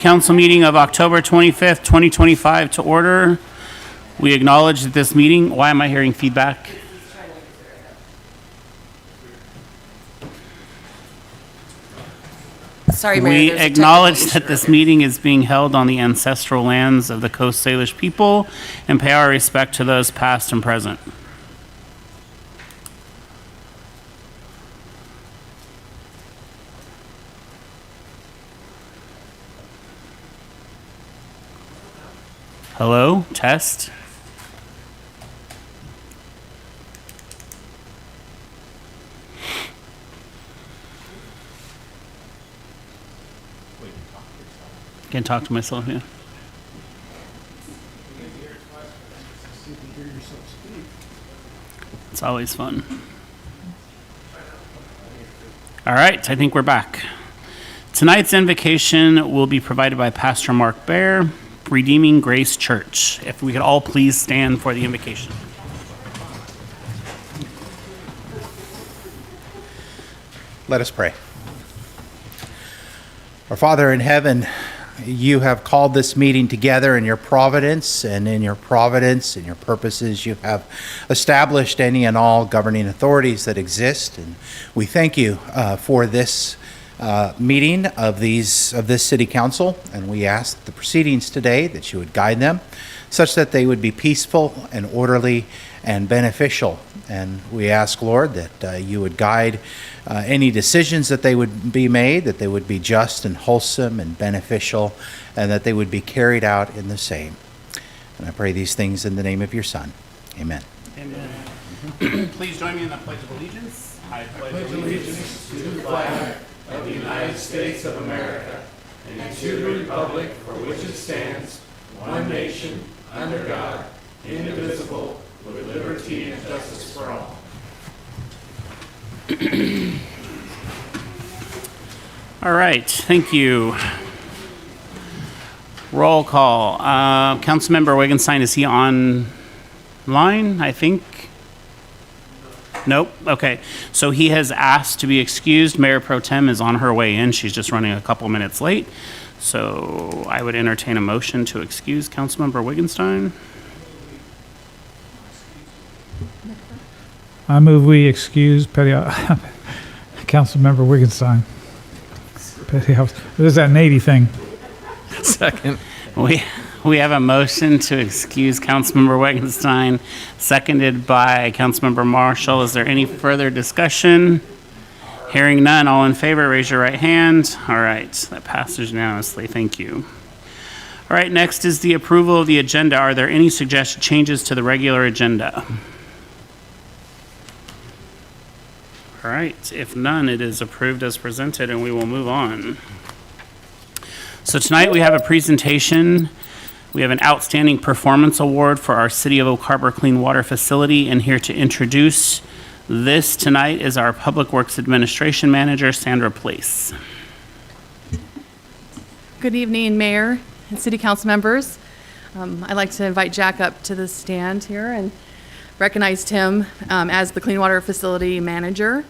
Council meeting of October 25th, 2025 to order. We acknowledge that this meeting, why am I hearing feedback? Sorry, Mayor. We acknowledge that this meeting is being held on the ancestral lands of the Coast Salish people and pay our respect to those past and present. Hello, test. Can't talk to myself, yeah. It's always fun. All right, I think we're back. Tonight's invocation will be provided by Pastor Mark Bahr, Redeeming Grace Church. If we could all please stand for the invocation. Let us pray. Our Father in heaven, you have called this meeting together in your providence, and in your providence and your purposes, you have established any and all governing authorities that exist. And we thank you for this meeting of this city council, and we ask the proceedings today that you would guide them such that they would be peaceful and orderly and beneficial. And we ask, Lord, that you would guide any decisions that they would be made, that they would be just and wholesome and beneficial, and that they would be carried out in the same. And I pray these things in the name of your Son. Amen. Amen. Please join me in the Pledge of Allegiance. I pledge allegiance to the flag of the United States of America and to the republic for which it stands, one nation, under God, indivisible, with liberty and justice for all. All right, thank you. Roll call. Councilmember Wittgenstein, is he online, I think? Nope, okay. So he has asked to be excused. Mayor Pro Tem is on her way in. She's just running a couple minutes late. So I would entertain a motion to excuse Councilmember Wittgenstein. I move we excuse Councilmember Wittgenstein. Petty House. What is that Navy thing? Second. We have a motion to excuse Councilmember Wittgenstein, seconded by Councilmember Marshall. Is there any further discussion? Hearing none, all in favor, raise your right hand. All right, that passes unanimously. Thank you. All right, next is the approval of the agenda. Are there any suggested changes to the regular agenda? All right, if none, it is approved as presented, and we will move on. So tonight we have a presentation. We have an outstanding performance award for our City of Oak Harbor Clean Water Facility, and here to introduce this tonight is our Public Works Administration Manager, Sandra Place. Good evening, Mayor and City Council members. I'd like to invite Jack up to the stand here and recognize him as the Clean Water Facility Manager.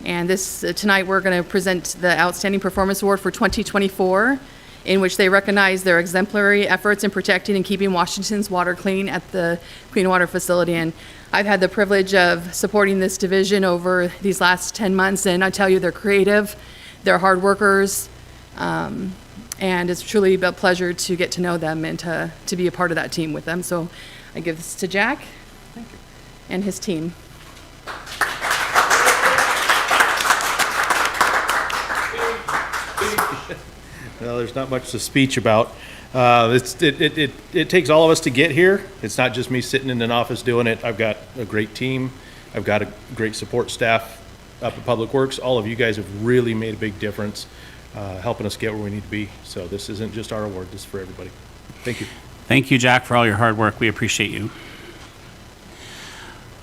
And tonight we're going to present the Outstanding Performance Award for 2024, in which they recognize their exemplary efforts in protecting and keeping Washington's water clean at the Clean Water Facility. And I've had the privilege of supporting this division over these last 10 months, and I tell you, they're creative, they're hard workers, and it's truly a pleasure to get to know them and to be a part of that team with them. So I give this to Jack and his team. Well, there's not much to speech about. It takes all of us to get here. It's not just me sitting in an office doing it. I've got a great team. I've got a great support staff up at Public Works. All of you guys have really made a big difference, helping us get where we need to be. So this isn't just our award. This is for everybody. Thank you. Thank you, Jack, for all your hard work. We appreciate you.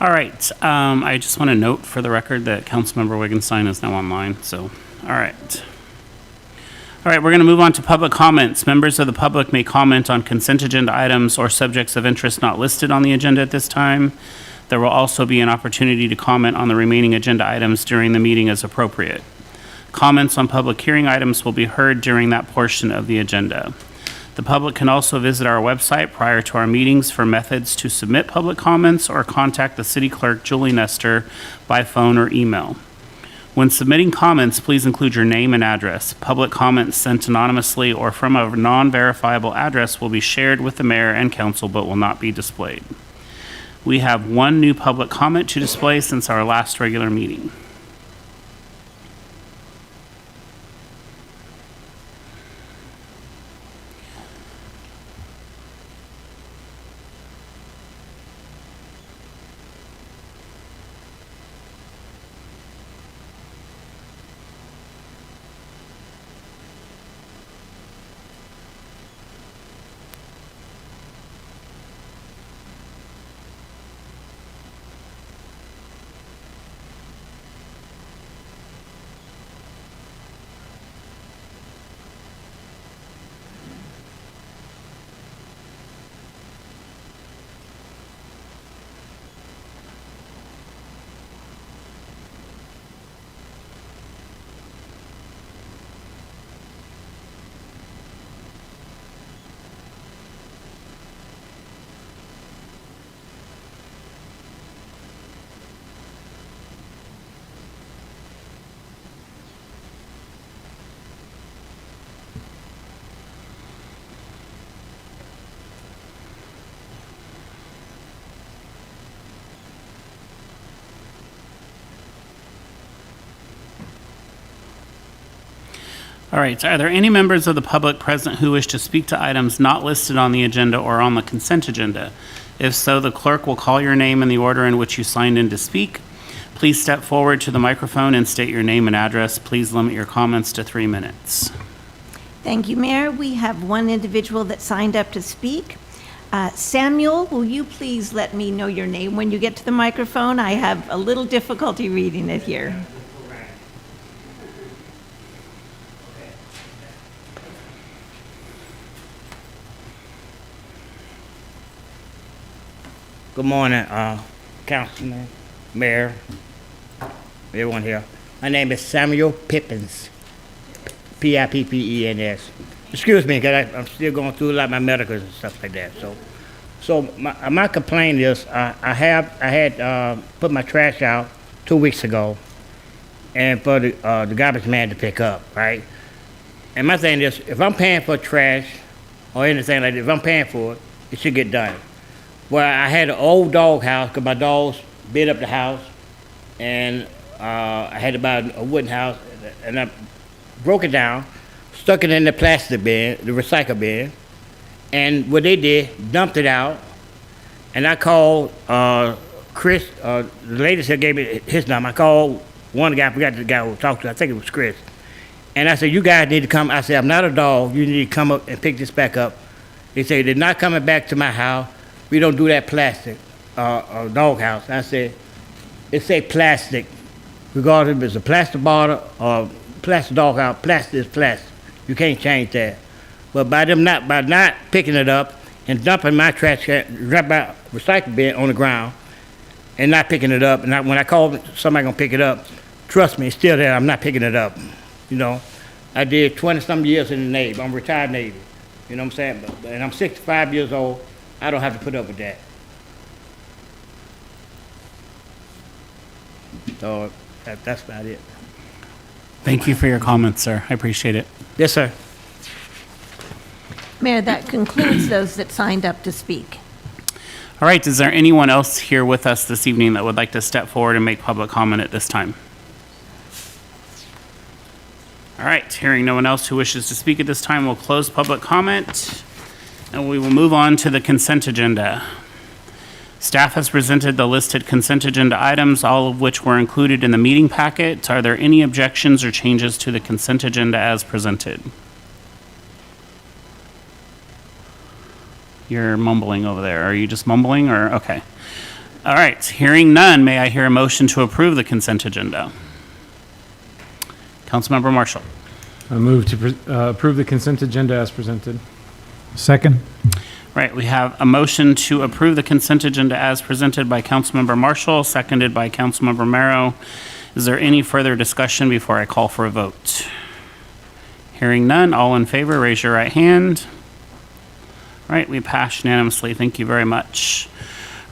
All right, I just want to note for the record that Councilmember Wittgenstein is now online. So, all right. All right, we're going to move on to public comments. Members of the public may comment on consent agenda items or subjects of interest not listed on the agenda at this time. There will also be an opportunity to comment on the remaining agenda items during the meeting as appropriate. Comments on public hearing items will be heard during that portion of the agenda. The public can also visit our website prior to our meetings for methods to submit public comments or contact the city clerk, Julie Nestor, by phone or email. When submitting comments, please include your name and address. Public comments sent anonymously or from a non-verifiable address will be shared with the mayor and council but will not be displayed. We have one new public comment to display since our last regular meeting. All right, are there any members of the public present who wish to speak to items not listed on the agenda or on the consent agenda? If so, the clerk will call your name in the order in which you signed in to speak. Please step forward to the microphone and state your name and address. Please limit your comments to 3 minutes. Thank you, Mayor. We have one individual that signed up to speak. Samuel, will you please let me know your name when you get to the microphone? I have a little difficulty reading it here. Good morning, Councilman, Mayor, everyone here. My name is Samuel Pippins, Pippens. Excuse me, because I'm still going through a lot of my medicals and stuff like that. So my complaint is I had put my trash out 2 weeks ago, and for the garbage man to pick up, right? And my thing is, if I'm paying for trash or anything like that, if I'm paying for it, it should get done. Well, I had an old dog house because my dogs bit up the house, and I had to buy a wooden house, and I broke it down, stuck it in the plastic bin, the recycle bin, and what they did, dumped it out, and I called Chris, the lady that gave me his number. I called one guy, I forgot the guy who talked to, I think it was Chris, and I said, you guys need to come. I said, I'm not a dog, you need to come up and pick this back up. They said, they're not coming back to my house. We don't do that plastic dog house. I said, it say plastic, regardless if it's a plastic bottle or plastic dog house. Plastic is plastic. You can't change that. But by not picking it up and dumping my trash can, drop my recycle bin on the ground, and not picking it up, and when I call somebody gonna pick it up, trust me, it's still there. I'm not picking it up. You know, I did 20-some years in the Navy. I'm retired Navy. You know what I'm saying? And I'm 65 years old. I don't have to put up with that. So that's about it. Thank you for your comments, sir. I appreciate it. Yes, sir. Mayor, that concludes those that signed up to speak. All right, is there anyone else here with us this evening that would like to step forward and make public comment at this time? All right, hearing no one else who wishes to speak at this time, we'll close public comment, and we will move on to the consent agenda. Staff has presented the listed consent agenda items, all of which were included in the meeting packet. Are there any objections or changes to the consent agenda as presented? You're mumbling over there. Are you just mumbling or, okay. All right, hearing none, may I hear a motion to approve the consent agenda? Councilmember Marshall. I move to approve the consent agenda as presented. Second. Right, we have a motion to approve the consent agenda as presented by Councilmember Marshall, seconded by Councilmember Merrow. Is there any further discussion before I call for a vote? Hearing none, all in favor, raise your right hand. All right, we pass unanimously. Thank you very much.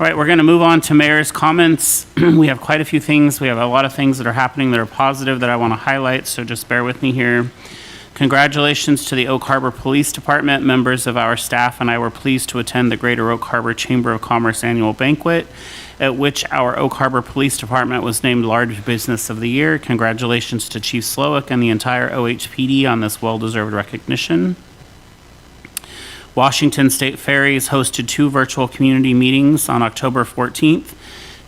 All right, we're going to move on to mayor's comments. We have quite a few things. We have a lot of things that are happening that are positive that I want to highlight, so just bear with me here. Congratulations to the Oak Harbor Police Department. Members of our staff and I were pleased to attend the Greater Oak Harbor Chamber of Commerce Annual Banquet, at which our Oak Harbor Police Department was named Large Business of the Year. Congratulations to Chief Slowick and the entire OHPD on this well-deserved recognition. Washington State Ferries hosted 2 virtual community meetings on October 14th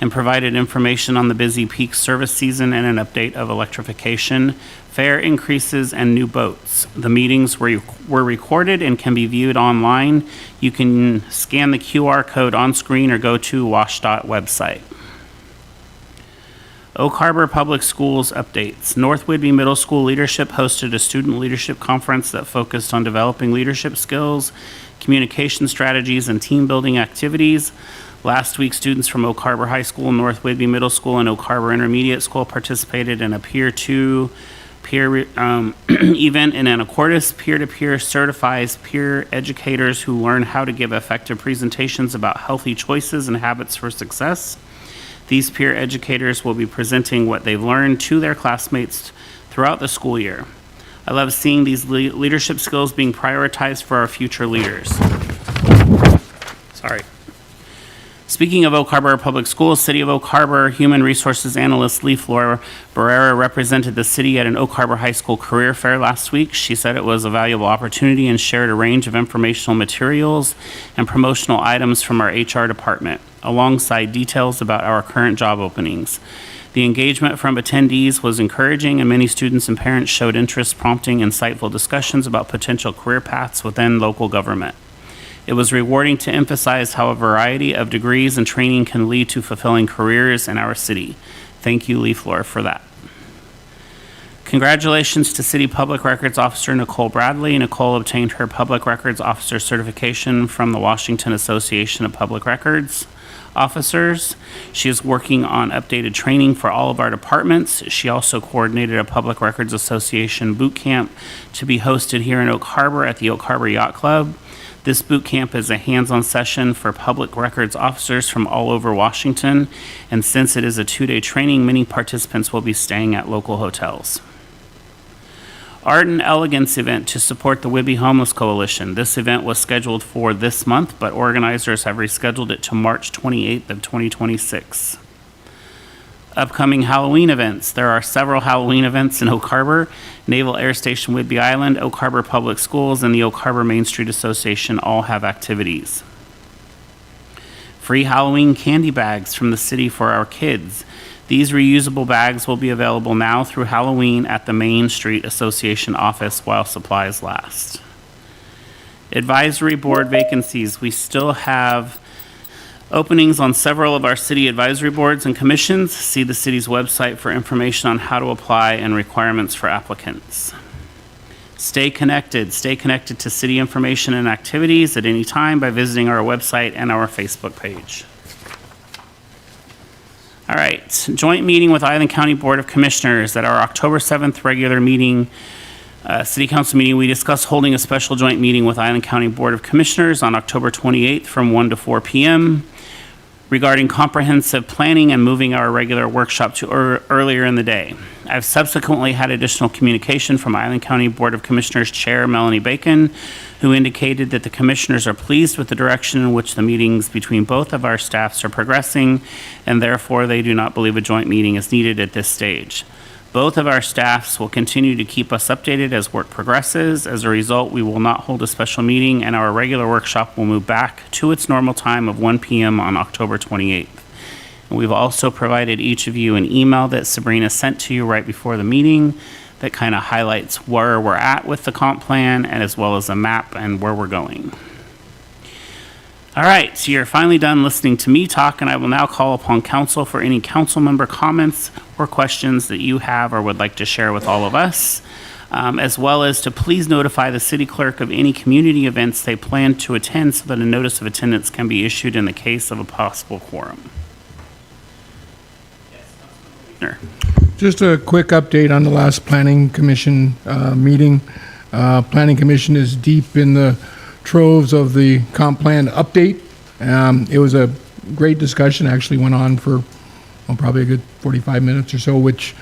and provided information on the busy peak service season and an update of electrification, fare increases, and new boats. The meetings were recorded and can be viewed online. You can scan the QR code on screen or go to WashDOT website. Oak Harbor Public Schools updates. North Whidbey Middle School Leadership hosted a student leadership conference that focused on developing leadership skills, communication strategies, and team building activities. Last week, students from Oak Harbor High School, North Whidbey Middle School, and Oak Harbor Intermediate School participated in a peer-to-peer event in Anacortes. Peer-to-peer certifies peer educators who learn how to give effective presentations about healthy choices and habits for success. These peer educators will be presenting what they've learned to their classmates throughout the school year. I love seeing these leadership skills being prioritized for our future leaders. Sorry. Speaking of Oak Harbor Public Schools, City of Oak Harbor Human Resources Analyst Leaflore Barrera represented the city at an Oak Harbor High School career fair last week. She said it was a valuable opportunity and shared a range of informational materials and promotional items from our HR department, alongside details about our current job openings. The engagement from attendees was encouraging, and many students and parents showed interest, prompting insightful discussions about potential career paths within local government. It was rewarding to emphasize how a variety of degrees and training can lead to fulfilling careers in our city. Thank you, Leaflore, for that. Congratulations to City Public Records Officer Nicole Bradley. Nicole obtained her Public Records Officer certification from the Washington Association of Public Records Officers. She is working on updated training for all of our departments. She also coordinated a Public Records Association boot camp to be hosted here in Oak Harbor at the Oak Harbor Yacht Club. This boot camp is a hands-on session for public records officers from all over Washington, and since it is a 2-day training, many participants will be staying at local hotels. Art and Elegance event to support the Whidbey Homeless Coalition. This event was scheduled for this month, but organizers have rescheduled it to March 28th of 2026. Upcoming Halloween events. There are several Halloween events in Oak Harbor. Naval Air Station Whidbey Island, Oak Harbor Public Schools, and the Oak Harbor Main Street Association all have activities. Free Halloween candy bags from the city for our kids. These reusable bags will be available now through Halloween at the Main Street Association office while supplies last. Advisory board vacancies. We still have openings on several of our city advisory boards and commissions. See the city's website for information on how to apply and requirements for applicants. Stay connected. Stay connected to city information and activities at any time by visiting our website and our Facebook page. All right, joint meeting with Island County Board of Commissioners. At our October 7th regular meeting, City Council meeting, we discussed holding a special joint meeting with Island County Board of Commissioners on October 28th from 1 to 4 p.m. regarding comprehensive planning and moving our regular workshop to earlier in the day. I've subsequently had additional communication from Island County Board of Commissioners Chair Melanie Bacon, who indicated that the commissioners are pleased with the direction in which the meetings between both of our staffs are progressing, and therefore they do not believe a joint meeting is needed at this stage. Both of our staffs will continue to keep us updated as work progresses. As a result, we will not hold a special meeting, and our regular workshop will move back to its normal time of 1 p.m. on October 28th. And we've also provided each of you an email that Sabrina sent to you right before the meeting that kind of highlights where we're at with the comp plan, and as well as a map and where we're going. All right, so you're finally done listening to me talk, and I will now call upon council for any council member comments or questions that you have or would like to share with all of us, as well as to please notify the city clerk of any community events they plan to attend so that a notice of attendance can be issued in the case of a possible quorum. Yes, Councilmember. Just a quick update on the last Planning Commission meeting. Planning Commission is deep in the troves of the comp plan update. It was a great discussion, actually went on for probably a good 45 minutes or so, which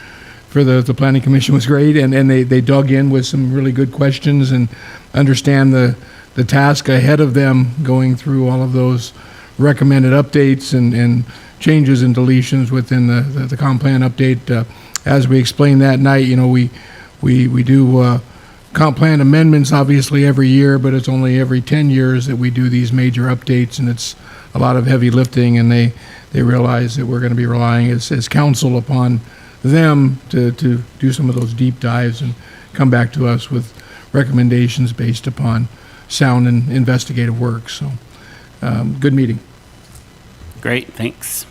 for the Planning Commission was great, and they dug in with some really good questions and understand the task ahead of them going through all of those recommended updates and changes and deletions within the comp plan update. As we explained that night, we do comp plan amendments obviously every year, but it's only every 10 years that we do these major updates, and it's a lot of heavy lifting, and they realize that we're going to be relying as council upon them to do some of those deep dives and come back to us with recommendations based upon sound and investigative work. So, good meeting. Great, thanks.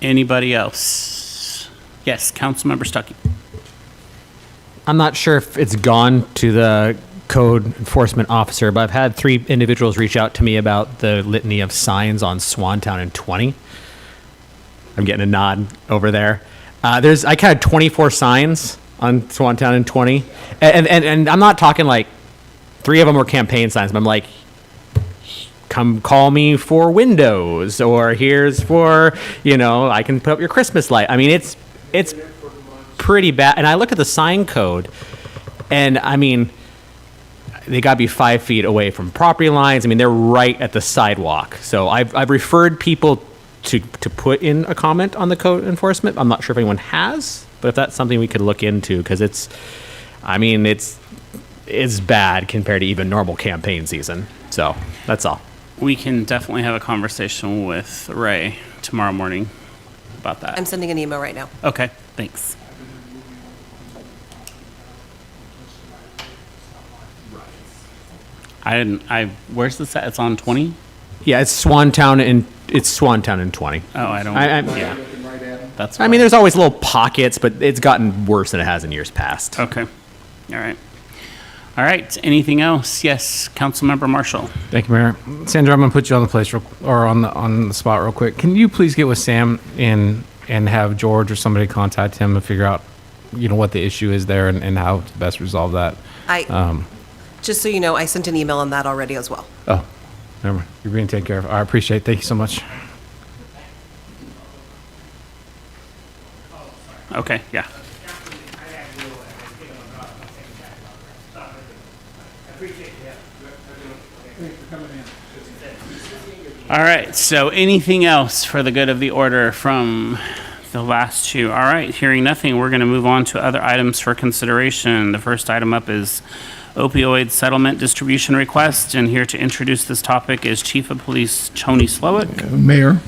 Anybody else? Yes, Councilmember Stuckey. I'm not sure if it's gone to the code enforcement officer, but I've had 3 individuals reach out to me about the litany of signs on Swantown and 20. I'm getting a nod over there. I counted 24 signs on Swantown and 20, and I'm not talking like 3 of them were campaign signs, but I'm like, come call me for windows, or here's for, I can put up your Christmas light. I mean, it's pretty bad. And I look at the sign code, and I mean, they got to be 5 feet away from property lines. I mean, they're right at the sidewalk. So I've referred people to put in a comment on the code enforcement. I'm not sure if anyone has, but if that's something we could look into, because it's bad compared to even normal campaign season. So that's all. We can definitely have a conversation with Ray tomorrow morning about that. I'm sending an email right now. Okay, thanks. Where's this at? It's on 20? Yeah, it's Swantown and 20. Oh, I don't. Yeah. That's. I mean, there's always little pockets, but it's gotten worse than it has in years past. Okay. All right. All right. Anything else? Yes, Councilmember Marshall. Thank you, Mayor. Sandra, I'm going to put you on the place on the spot real quick. Can you please get with Sam and have George or somebody contact him and figure out, what the issue is there and how to best resolve that? Just so you know, I sent an email on that already as well. Oh, never mind. You're being taken care of. I appreciate it. Thank you so much. Okay. Yeah. All right. So anything else for the good of the order from the last 2? All right. Hearing nothing, we're going to move on to other items for consideration. The first item up is opioid settlement distribution request, and here to introduce this topic is Chief of Police Tony Slowick. Mayor,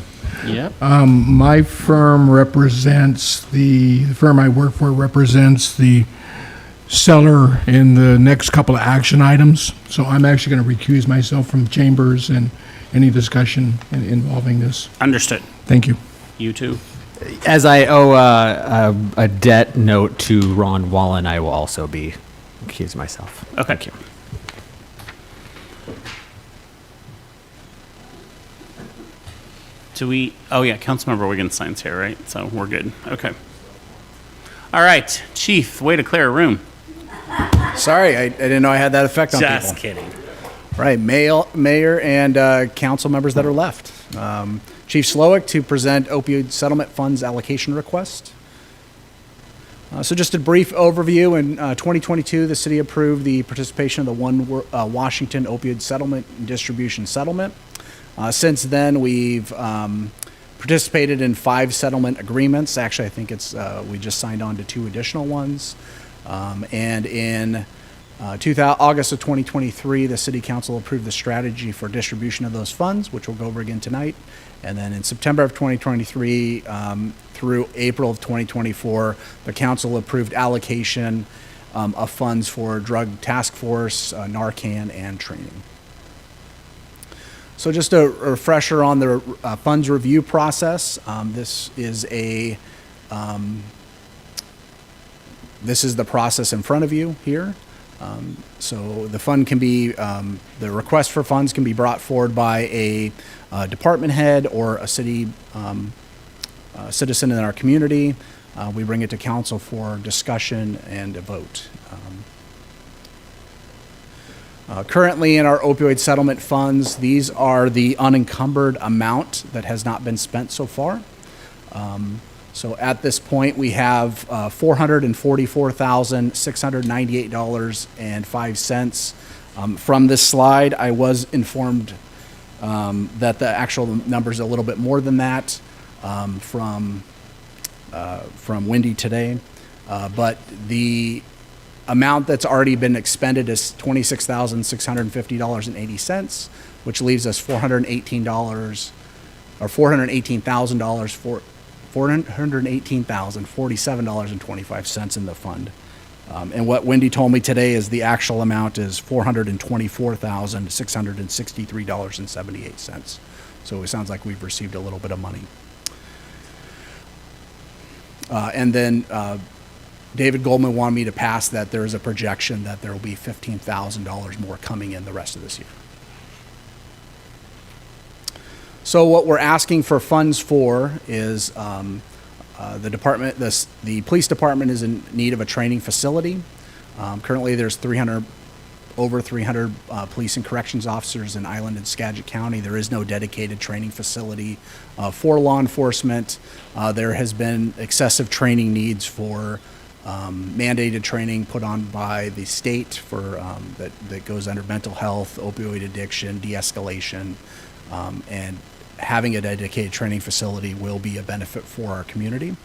Yep. my firm represents the firm I work for represents the seller in the next couple of action items. So I'm actually going to recuse myself from chambers and any discussion involving this. Understood. Thank you. You too. As I owe a debt note to Ron Wallen, I will also be accusing myself. Okay. Thank you. Do we? Oh yeah, Councilmember Wiggins signs here, right? So we're good. Okay. All right, Chief. Way to clear a room. Sorry, I didn't know I had that effect on Just people. kidding. Right, mayor and council members that are left. Chief Slowick to present opioid settlement funds allocation request. So just a brief overview. In 2022, the city approved the participation of the One Washington Opioid Settlement and Distribution Settlement. Since then, we've participated in 5 settlement agreements. Actually, I think we just signed on to 2 additional ones. And in August of 2023, the City Council approved the strategy for distribution of those funds, which we'll go over again tonight. And then in September of 2023 through April of 2024, the Council approved allocation of funds for Drug Task Force, Narcan, and training. So just a refresher on the funds review process. This is the process in front of you here. So the fund can be, the request for funds can be brought forward by a department head or a city citizen in our community. we bring it to council for discussion and a vote. Currently in our opioid settlement funds, these are the unencumbered amount that has not been spent so far. So at this point, we have $444,698.05. From this slide, I was informed that the actual number is a little bit more than that from Wendy today. But the amount that's already been expended is $26,650.80, which leaves us $418,047.25 in the fund. And what Wendy told me today is the actual amount is $424,663.78. So it sounds like we've received a little bit of money. And then David Goldman wanted me to pass that there is a projection that there will be $15,000 more coming in the rest of this year. So what we're asking for funds for is the police department is in need of a training facility. Currently, there's over 300 police and corrections officers in Island and Skagit County. There is no dedicated training facility for law enforcement. There has been excessive training needs for mandated training put on by the state for that goes under mental health, opioid addiction, de-escalation, and having a dedicated training facility will be a benefit for our community.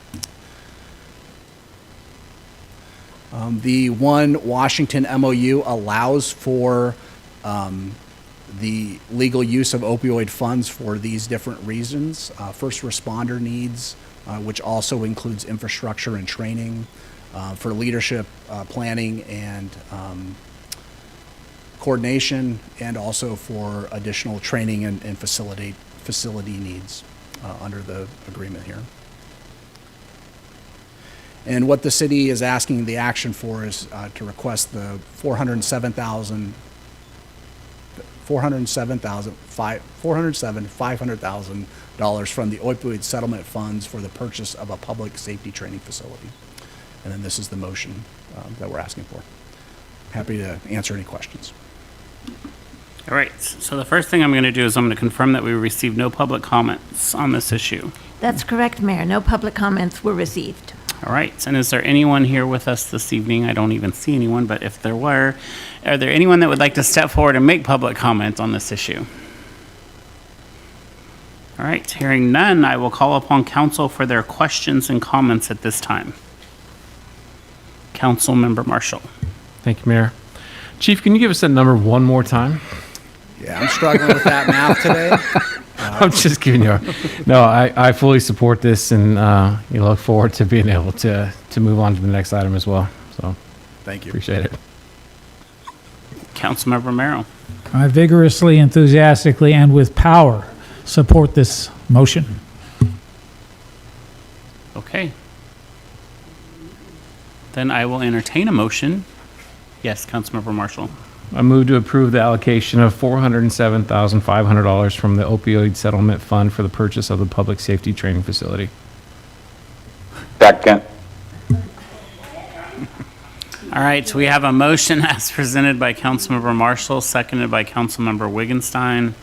The One Washington MOU allows for the legal use of opioid funds for these different reasons. First responder needs, which also includes infrastructure and training, for leadership planning and coordination, and also for additional training and facility needs under the agreement here. And what the city is asking the action for is to request the $500,000 from the opioid settlement funds for the purchase of a public safety training facility. And then this is the motion that we're asking for. Happy to answer any questions. All right, so the first thing I'm going to do is I'm going to confirm that we received no public comments on this issue. That's correct, Mayor. No public comments were received. All right, and is there anyone here with us this evening? I don't even see anyone, but if there were, are there anyone that would like to step forward and make public comment on this issue? All right, hearing none, I will call upon council for their questions and comments at this time. Councilmember Marshall. Thank you, Mayor. Chief, can you give us that number one more time? Yeah, I'm struggling with that math today. I'm just giving you no, I fully support this, and look forward to being able to move on to the next item as well. So Thank you. appreciate it. Councilmember Merrill. I vigorously, enthusiastically, and with power support this motion. Okay. Then I will entertain a motion. Yes, Councilmember Marshall. I move to approve the allocation of $407,500 from the opioid settlement fund for the purchase of the public safety training facility. Second. All right, we have a motion as presented by Councilmember Marshall, seconded by Councilmember Wiggenstein.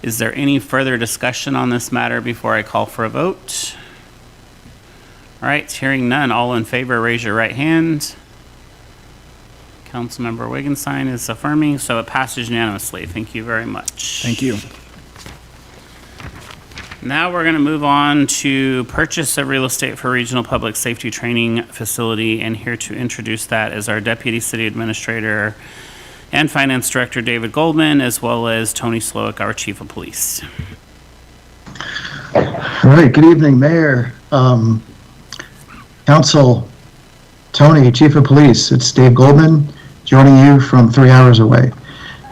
Is there any further discussion on this matter before I call for a vote? All right, hearing none, all in favor, raise your right hand. Councilmember Wiggenstein is affirming, so it passes unanimously. Thank you very much. Thank you. Now we're going to move on to purchase of real estate for regional public safety training facility, and here to introduce that is our Deputy City Administrator and Finance Director, David Goldman, as well as Tony Slowick, our Chief of Police. All right, good evening, Mayor, Council, Tony, Chief of Police. It's Dave Goldman joining you from 3 hours away.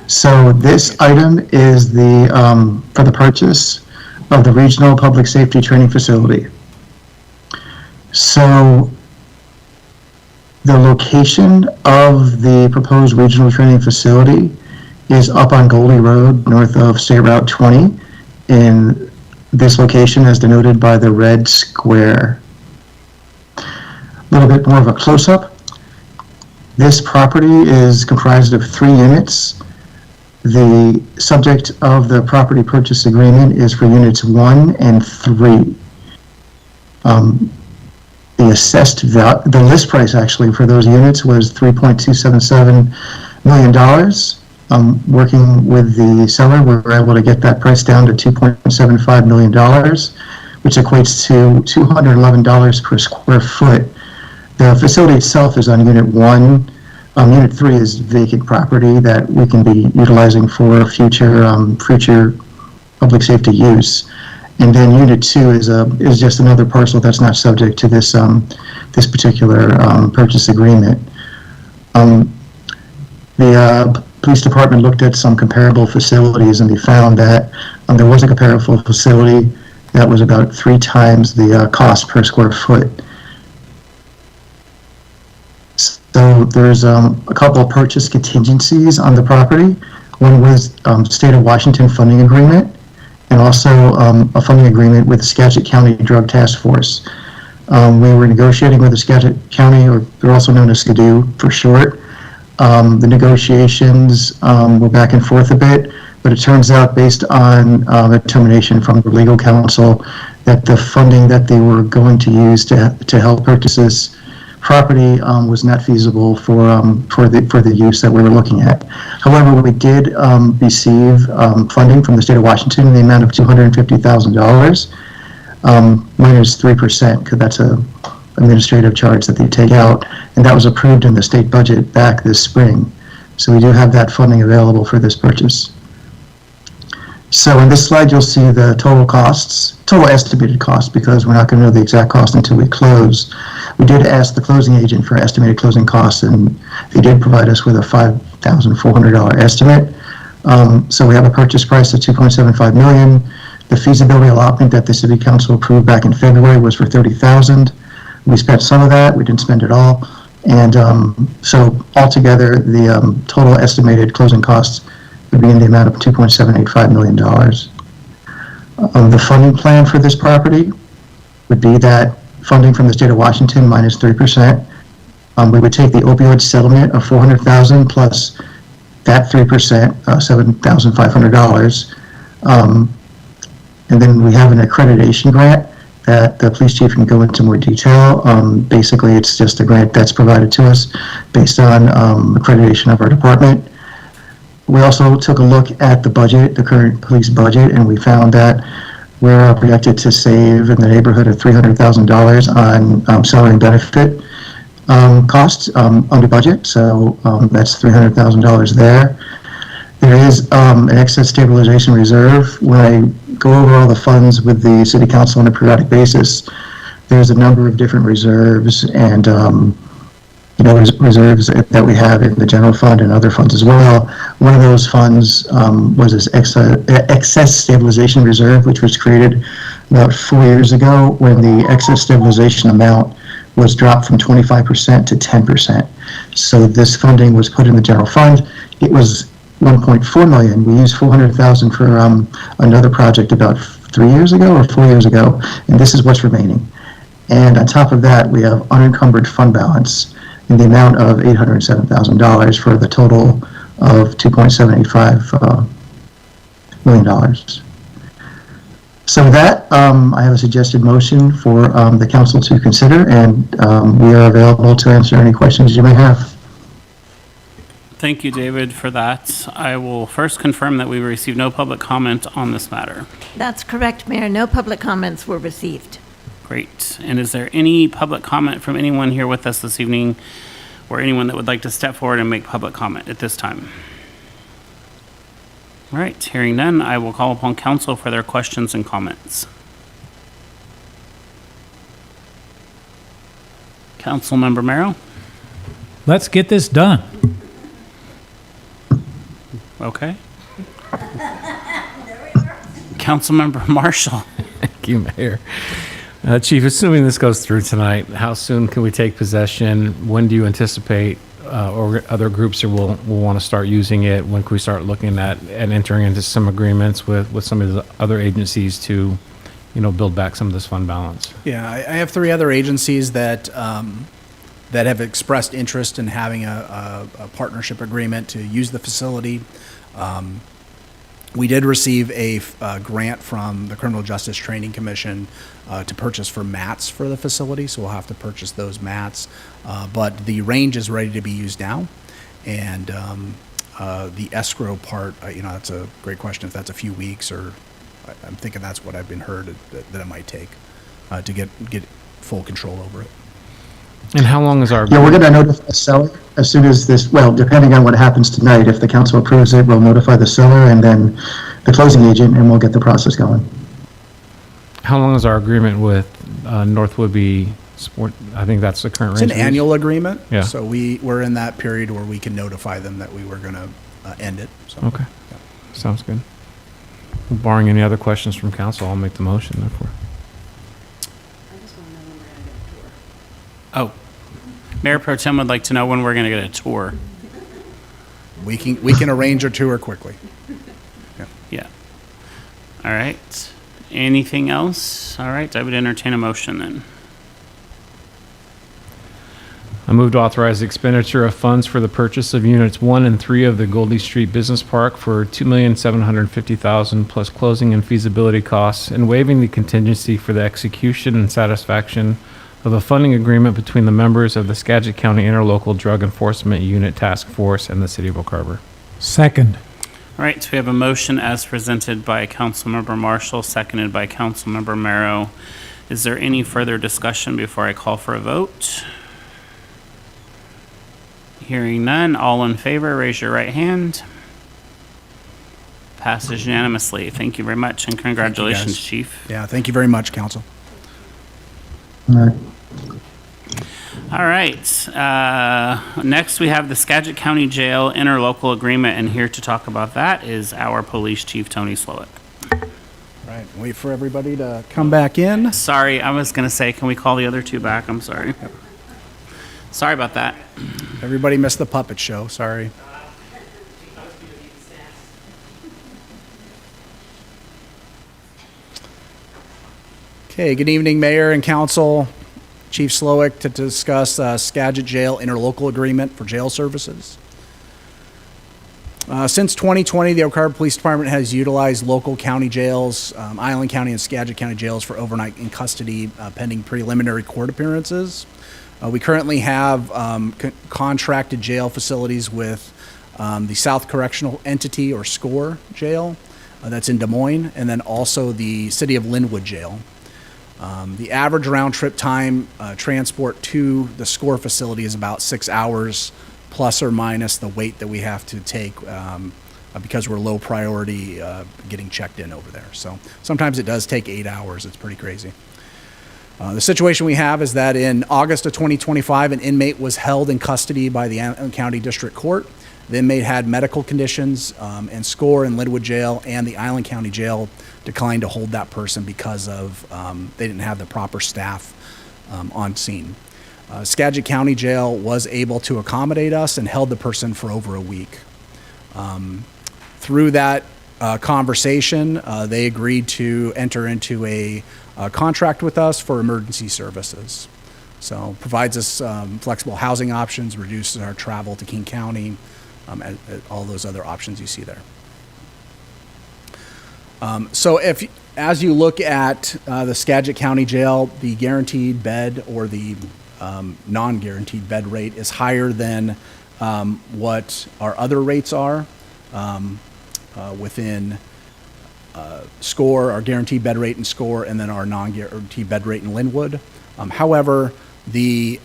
So this item is for the purchase of the Regional Public Safety Training Facility. So the location of the proposed regional training facility is up on Goldie Road, north of State Route 20, in this location as denoted by the red square. little bit more of a close-up. This property is comprised of 3 units. The subject of the property purchase agreement is for units 1 and 3. The list price actually for those units was $3.277 million. Working with the seller, we were able to get that price down to $2.75 million, which equates to $211 per square foot. The facility itself is on Unit 1. Unit 3 is vacant property that we can be utilizing for future public safety use. And then Unit 2 is just another parcel that's not subject to this particular purchase agreement. The police department looked at some comparable facilities, and they found that there was a comparable facility that was about 3 times the cost per square foot. So there's a couple of purchase contingencies on the property. One was State of Washington funding agreement, and also a funding agreement with the Skagit County Drug Task Force. We were negotiating with the Skagit County, or they're also known as SCADU for short. The negotiations were back and forth a bit, but it turns out, based on a determination from the legal counsel, that the funding that they were going to use to help purchase this property was not feasible for the use that we were looking at. However, we did receive funding from the state of Washington in the amount of $250,000 minus 3%, because that's a administrative charge that they take out, and that was approved in the state budget back this spring. So we do have that funding available for this purchase. So in this slide, you'll see the total estimated costs, because we're not going to know the exact cost until we close. We did ask the closing agent for estimated closing costs, and they did provide us with a $5,400 estimate. So we have a purchase price of $2.75 million. The feasibility allotment that the City Council approved back in February was for $30,000. We spent some of that. We didn't spend it all. And so altogether, the total estimated closing costs would be in the amount of $2.785 million. The funding plan for this property would be that funding from the state of Washington minus 3%. We would take the opioid settlement of $400,000 plus that 3%, $7,500. And then we have an accreditation grant that the police chief can go into more detail. Basically, it's just a grant that's provided to us based on accreditation of our department. We also took a look at the budget, the current police budget, and we found that we're projected to save in the neighborhood of $300,000 on salary and benefit costs under budget. So that's $300,000 there. There is an excess stabilization reserve. When I go over all the funds with the City Council on a periodic basis, there's a number of different reserves and reserves that we have in the general fund and other funds as well. One of those funds was this excess stabilization reserve, which was created about 4 years ago when the excess stabilization amount was dropped from 25% to 10%. So this funding was put in the general fund. It was $1.4 million. We used $400,000 for another project about 3 years ago or 4 years ago, and this is what's remaining. And on top of that, we have unencumbered fund balance in the amount of $807,000 for the total of $2.785 million. So with that, I have a suggested motion for the council to consider, and we are available to answer any questions you may have. Thank you, David, for that. I will first confirm that we received no public comment on this matter. That's correct, Mayor. No public comments were received. Great. And is there any public comment from anyone here with us this evening, or anyone that would like to step forward and make public comment at this time? All right, hearing none, I will call upon council for their questions and comments. Councilmember Merrill? Let's get this done. Okay. Councilmember Marshall? Thank you, Mayor. Chief, assuming this goes through tonight, how soon can we take possession? When do you anticipate or other groups will want to start using it? When can we start looking at and entering into some agreements with some of the other agencies to, build back some of this fund balance? Yeah, I have 3 other agencies that that have expressed interest in having a partnership agreement to use the facility. We did receive a grant from the Criminal Justice Training Commission to purchase for mats for the facility, so we'll have to purchase those mats. But the range is ready to be used now, and the escrow part, that's a great question. If that's a few weeks, or I'm thinking that's what I've been heard that it might take to get full control over it. And how long is our? Yeah, we're going to notify the seller as soon as this, well, depending on what happens tonight, if the council approves it, we'll notify the seller and then the closing agent, and we'll get the process going. How long is our agreement with North Woodby Sport? I think that's the current It's range. an annual agreement. Yeah. So we're in that period where we can notify them that we were going to end it. So. Okay. Sounds good. Barring any other questions from council, I'll make the motion therefore. Oh, Mayor Pro Tem would like to know when we're going to get a tour. We can arrange a tour quickly. Yeah. All right. Anything else? All right, I would entertain a motion then. I move to authorize the expenditure of funds for the purchase of units 1 and 3 of the Goldie Street Business Park for $2,750,000 plus closing and feasibility costs, and waiving the contingency for the execution and satisfaction of a funding agreement between the members of the Skagit County Interlocal Drug Enforcement Unit Task Force and the City of Oak Harbor. Second. All right, so we have a motion as presented by Councilmember Marshall, seconded by Councilmember Merrow. Is there any further discussion before I call for a vote? Hearing none, all in favor, raise your right hand. Passes unanimously. Thank you very much, and congratulations, guys. Chief. Yeah, thank you very much, Council. All right. All right. Next, we have the Skagit County Jail interlocal agreement, and here to talk about that is our Police Chief, Tony Slowick. All right, wait for everybody to come back in. Sorry, I was going to say, can we call the other two back? I'm sorry. Sorry about that. Everybody missed the puppet show, sorry. Okay, good evening, Mayor and Council. Chief Slowick to discuss Skagit Jail interlocal agreement for jail services. Since 2020, the Oak Harbor Police Department has utilized local county jails, Island County and Skagit County jails for overnight in custody pending preliminary court appearances. We currently have contracted jail facilities with the South Correctional Entity, or SCORE Jail, that's in Des Moines, and then also the City of Linwood Jail. The average round-trip time transport to the SCORE facility is about 6 hours, plus or minus the weight that we have to take because we're low priority getting checked in over there. So sometimes it does take 8 hours. It's pretty crazy. The situation we have is that in August of 2025, an inmate was held in custody by the Island County District Court. The inmate had medical conditions, and SCORE and Linwood Jail and the Island County Jail declined to hold that person because of they didn't have the proper staff on scene. Skagit County Jail was able to accommodate us and held the person for over a week. Through that conversation, they agreed to enter into a contract with us for emergency services. So provides us flexible housing options, reduces our travel to King County, all those other options you see there. So as you look at the Skagit County Jail, the guaranteed bed or the non-guaranteed bed rate is higher than what our other rates are within SCORE, our guaranteed bed rate in SCORE, and then our non-guaranteed bed rate in Linwood. However, the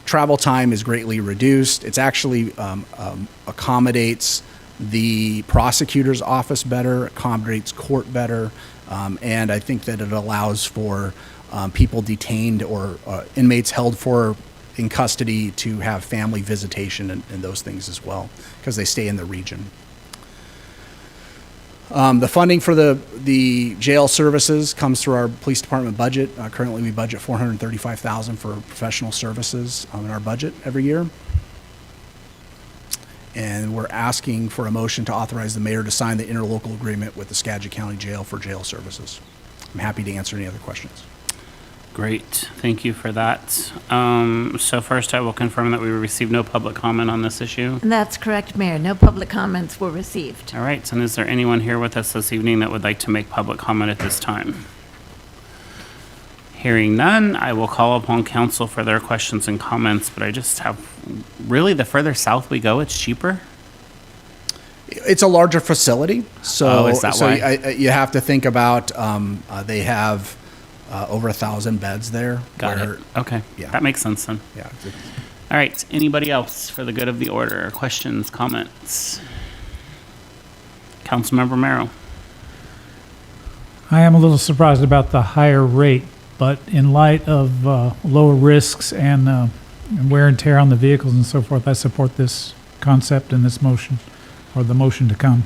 travel time is greatly reduced. It's actually accommodates the prosecutor's office better, accommodates court better, and I think that it allows for people detained or inmates held in custody to have family visitation and those things as well, because they stay in the region. The funding for the jail services comes through our police department budget. Currently, we budget $435,000 for professional services in our budget every year. And we're asking for a motion to authorize the mayor to sign the interlocal agreement with the Skagit County Jail for jail services. I'm happy to answer any other questions. Great, thank you for that. So first, I will confirm that we received no public comment on this issue. And that's correct, Mayor. No public comments were received. All right, and is there anyone here with us this evening that would like to make public comment at this time? Hearing none, I will call upon council for their questions and comments, but I just have, really, the further south we go, it's cheaper? It's a larger facility, so Oh, is that why? you have to think about they have over 1,000 beds there. Got where- it, okay. yeah. That makes sense then. Yeah. All right, anybody else for the good of the order? Questions, comments? Councilmember Merrill. I am a little surprised about the higher rate, but in light of lower risks and wear and tear on the vehicles and so forth, I support this concept and this motion, or the motion to come.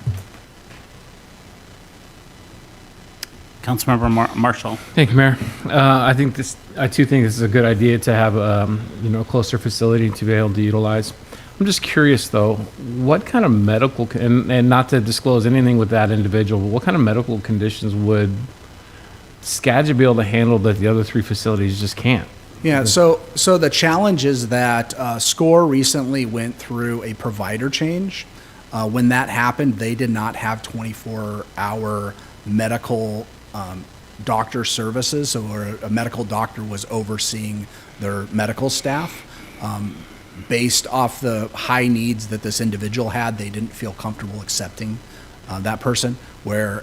Councilmember Marshall. Thank you, Mayor. I think this, I too think this is a good idea to have, a closer facility to be able to utilize. I'm just curious though, what kind of medical, and not to disclose anything with that individual, but what kind of medical conditions would Skagit be able to handle that the other three facilities just can't? Yeah, so the challenge is that SCORE recently went through a provider change. When that happened, they did not have 24-hour medical doctor services, so a medical doctor was overseeing their medical staff. Based off the high needs that this individual had, they didn't feel comfortable accepting that person. Where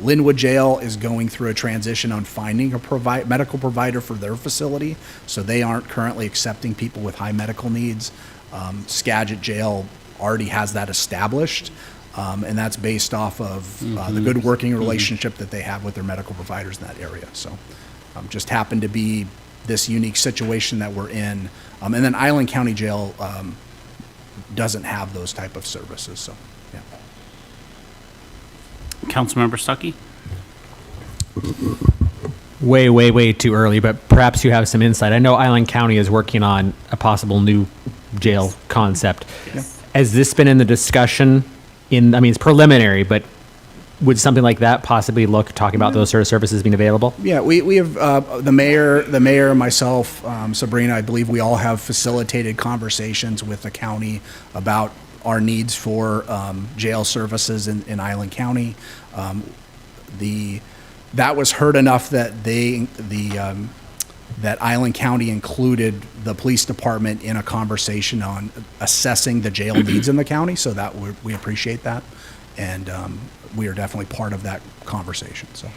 Linwood Jail is going through a transition on finding a medical provider for their facility, so they aren't currently accepting people with high medical needs. Skagit Jail already has that established, and that's based off of the good working relationship that they have with their medical providers in that area. So just happened to be this unique situation that we're in. And then Island County Jail doesn't have those type of services, so, yeah. Councilmember Stuckey. Way too early, but perhaps you have some insight. I know Island County is working on a possible new jail concept. Has this been in the discussion it's preliminary, but would something like that possibly talking about those sort of services being available? Yeah, we have, the mayor, myself, Sabrina, I believe we all have facilitated conversations with the county about our needs for jail services in Island County. That was heard enough that that Island County included the police department in a conversation on assessing the jail needs in the county, so that we appreciate that. And we are definitely part of that conversation, so.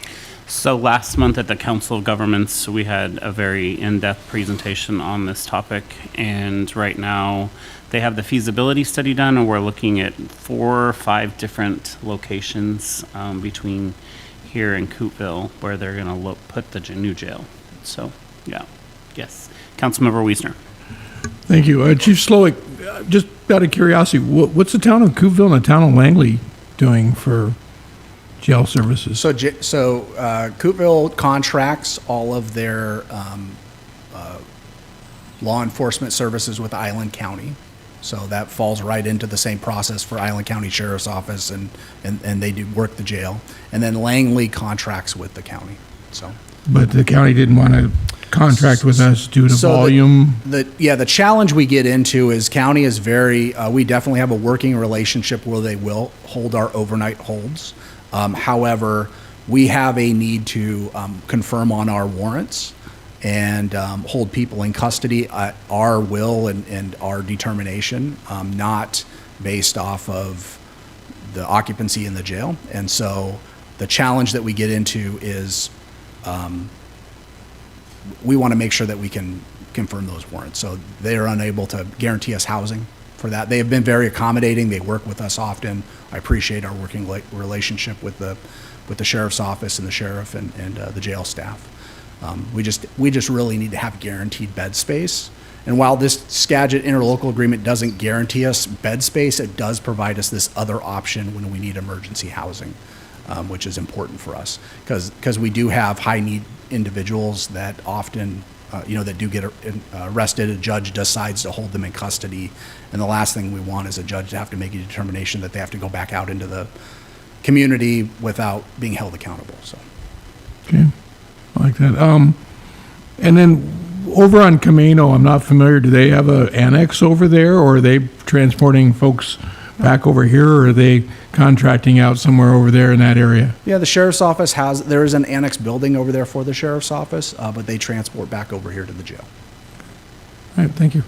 So last month at the Council of Governments, we had a very in-depth presentation on this topic, and right now they have the feasibility study done, and we're looking at 4 or 5 different locations between here and Coupeville where they're going to put the new jail. So, yeah, yes. Councilmember Wiesner. Thank you. Chief Slowick, just out of curiosity, what's the town of Coupeville and the town of Langley doing for jail services? So Coupeville contracts all of their law enforcement services with Island County. So that falls right into the same process for Island County Sheriff's Office, and they do work the jail. And then Langley contracts with the county, so. But the county didn't want to contract with us due to volume? The challenge we get into is county is we definitely have a working relationship where they will hold our overnight holds. However, we have a need to confirm on our warrants and hold people in custody at our will and our determination, not based off of the occupancy in the jail. And so the challenge that we get into is we want to make sure that we can confirm those warrants. So they are unable to guarantee us housing for that. They have been very accommodating. They work with us often. I appreciate our working relationship with the sheriff's office and the sheriff and the jail staff. We just really need to have guaranteed bed space. And while this Skagit interlocal agreement doesn't guarantee us bed space, it does provide us this other option when we need emergency housing, which is important for us because we do have high need individuals that often, that do get arrested. A judge decides to hold them in custody. And the last thing we want is a judge to have to make a determination that they have to go back out into the community without being held accountable, so. Okay, I like that. And then over on Camino, I'm not familiar, do they have an annex over there, or are they transporting folks back over here, or are they contracting out somewhere over there in that area? Yeah, the sheriff's office there is an annex building over there for the sheriff's office, but they transport back over here to the jail. All right, thank you.